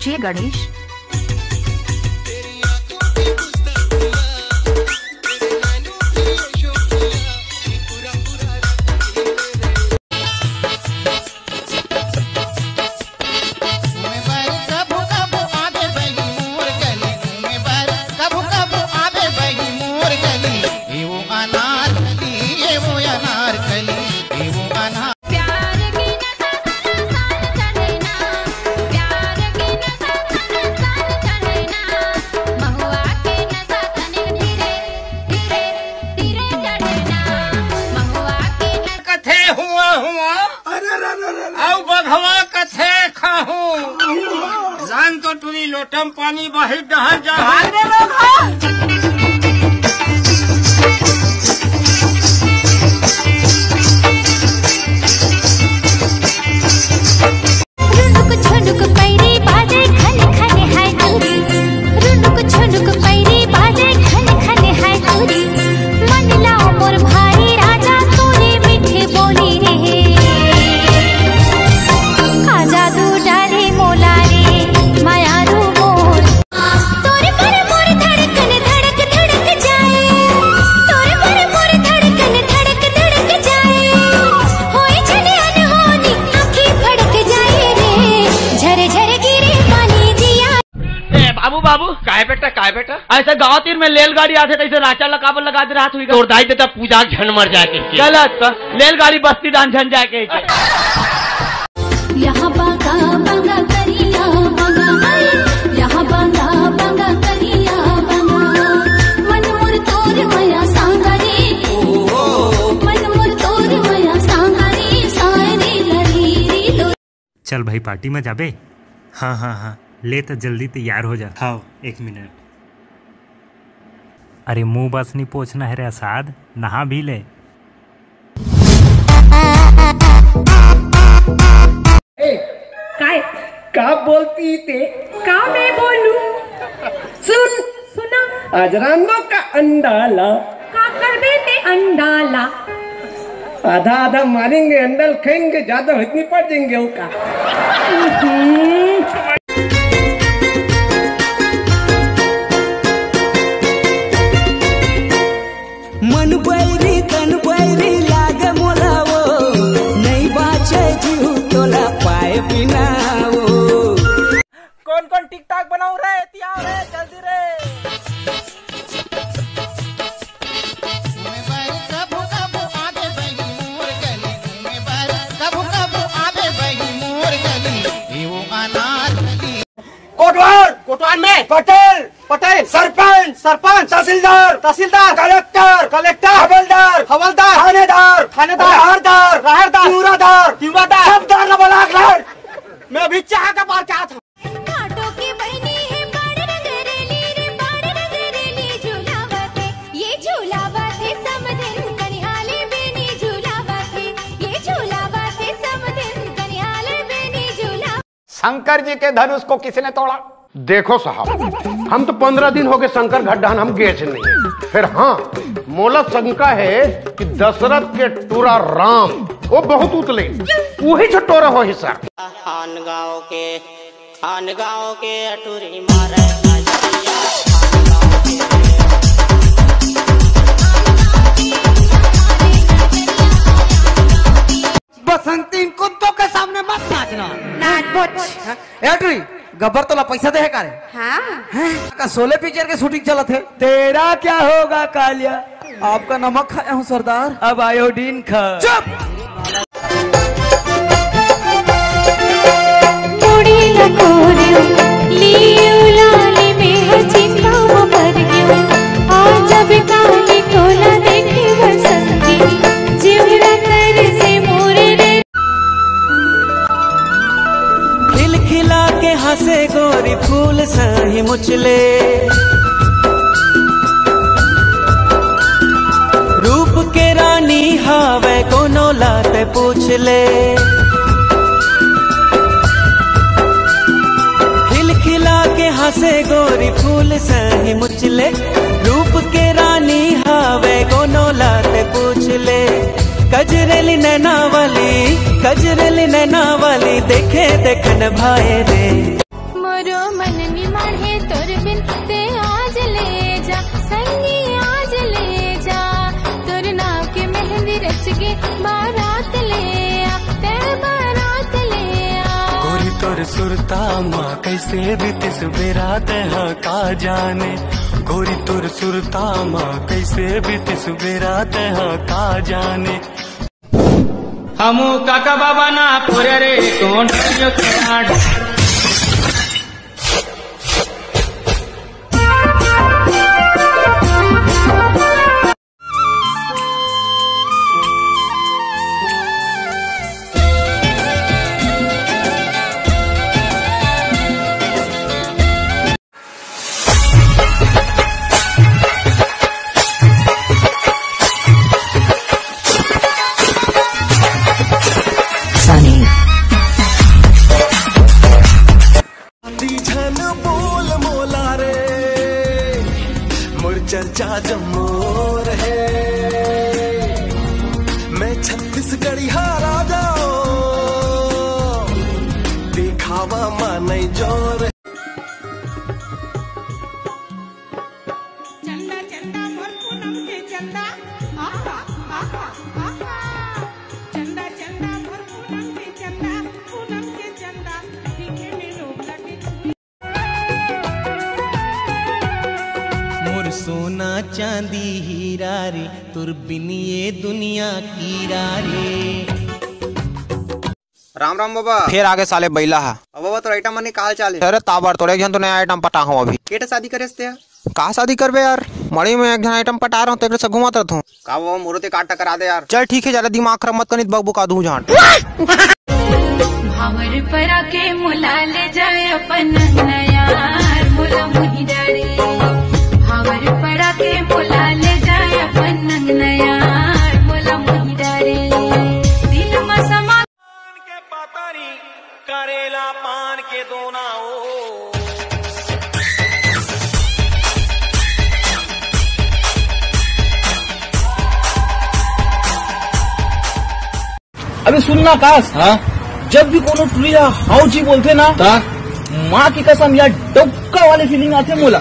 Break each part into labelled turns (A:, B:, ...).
A: सोचिए गणेश।
B: जान तो टूरी लोटम पानी बही डहर जा
C: बाबू काय बेटा ऐसा गाँव तीर में रेलगाड़ी आते ऐसे राचा लगा दे रहा तोड़ दाई देता पूजा झन मर जाके गलत रेलगाड़ी बस्ती दान झन जाके
D: यहाँ बागा बागा करिया बागा यहाँ बागा बागा करिया बागा मन मोर तोर माया सांगरे मन मोर तोर माया सांगरे सारे लरी लो।
E: चल भाई पार्टी में जाबे। हाँ ले तो जल्दी तैयार हो जा। हाँ 1 मिनट। अरे मुंह बस नहीं पोछना है रे असाद, नहा भी ले।
F: काय का बोलती ते का मैं बोलू सुना आज रामो का अंडाला का करबे ते अंडाला आधा मारेंगे अंडल खाएंगे ज्यादा हजमी पड़ जाएंगे उसका।
G: मन बैरी तन बैरी लाग मोलावो नहीं बाचे जीव तोला पाए बिनावो।
C: कौन टिकटॉक बनाऊ रे तिया रे जल्दी रे।
B: कोटवार में पटेल सरपंच तहसीलदार कलेक्टर हवलदार थानेदार राहरदार सब दार न बलाक लाड़। मैं अभी चाह का पार क्या था।
H: शंकर जी के धनुष को किसने तोड़ा?
I: देखो साहब, हम तो 15 दिन हो गए शंकर घाट हम गए नहीं है। फिर हाँ मोला शंका है कि दशरथ के टूरा राम वो बहुत उतले, वही जो टोरा हो हिस्सा।
J: खान गाँव के अटूरी मारे
B: बसंती कुत्तों के सामने मत नाचना। एटरी गब्बर तोला पैसा दे का रे? हाँ का 16 पिक्चर के शूटिंग चला थे।
F: तेरा क्या होगा कालिया? आपका नमक खाया हूँ सरदार, अब आयोडीन खा।
B: चुप।
G: खिला के हंसे गोरी फूल सही मुचले, रूप के रानी हावे कोनो लाते पूछ ले। खिला के हंसे गोरी फूल सही मुचले, रूप के रानी हावे कोनो लाते पूछ ले। कजरेली नैना वाली देखे देखन भाए रे।
D: मोरो मन निमाणे तोर बिन ते आज ले जा संगी आज ले जा तोर नाव के मेहंदी रच के बारात ले आ ते बारात ले आ
G: गोरी तोर सुरता माँ कैसे बीतिस बेरात है का जाने गोरी तोर सुरता माँ कैसे बीतिस बेरात है का जाने
C: हमू काका बाबा ना पूरे रे कौन
G: चर्चा जम्मो रहे मैं छत्तीसगढ़ी हारा जाओ दिखावा माने जोर
A: चंदा चंदा मोर पूनम के चंदा आहा आहा आहा चंदा चंदा मोर पूनम के चंदा दिखे में लोग लगे
G: मोर सोना चांदी हीरा रे तुर बिन ये दुनिया कीरा रे।
K: राम राम बाबा।
L: फिर आगे साले बैला है
K: अब बाबा तो आइटम मनी काल चाले
L: अरे ताबर तोड़े जन तो नया आइटम पटा हूँ अभी
K: केटा शादी करे ते
L: कहा शादी करबे यार मड़ी में एक जन आइटम पटा रहा हूँ तेरे से घुमाता रहता हूँ
K: का बाबा मुहूर्त काट करा दे यार
L: चल ठीक है ज्यादा दिमाग खराब मत कनित बकबुक का दूं झांट
D: भावर परा के मुला ले जाए अपन नयार मुला मुही डरे भावर परा के मुला ले जाए अपन नयार मुला मुही डरे दिल में समा
G: के पतारी करेला पान के दोना ओ
M: अबे सुनना काश जब भी कोनो टुरिया हाउ जी बोलते ना माँ की कसम यार डोक्का वाली फीलिंग आते मोला।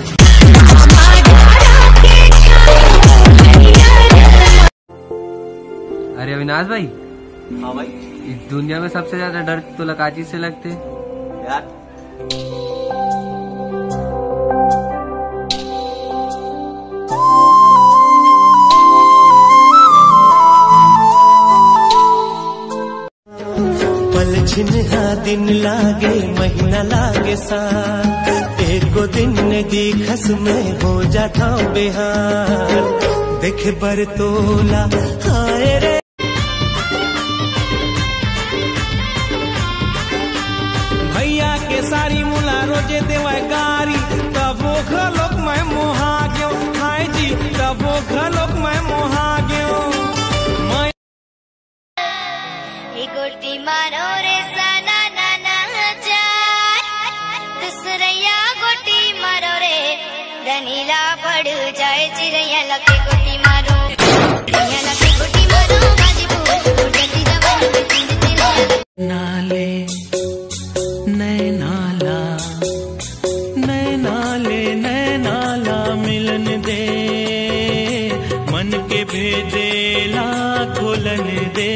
N: अरे अविनाश भाई।
M: हाँ भाई।
N: इस दुनिया में सबसे ज्यादा डर तो लकाची से लगते
M: यार
G: छिन्हा दिन लागे महीना लागे साल एको दिन दिखस में हो जाता बेहाल देखे बर तोला हाय रे भैया के सारी मुला रोजे देवा गारी तबो घलोक मैं मोहा गयो हाय जी तबो घलोक मैं मोहा गयो
O: गोटी मारो रे सना नाना चार दूसरैया गोटी मारो रे धनीला पड़ जाए चिड़ैया लगे गोटी मारो चिड़ैया लगे गोटी मारो गाजीपुर उड़ती जवान में जिंदगी
G: नाले नए नाला नए नाला मिलन दे मन के भेदेला खोलन दे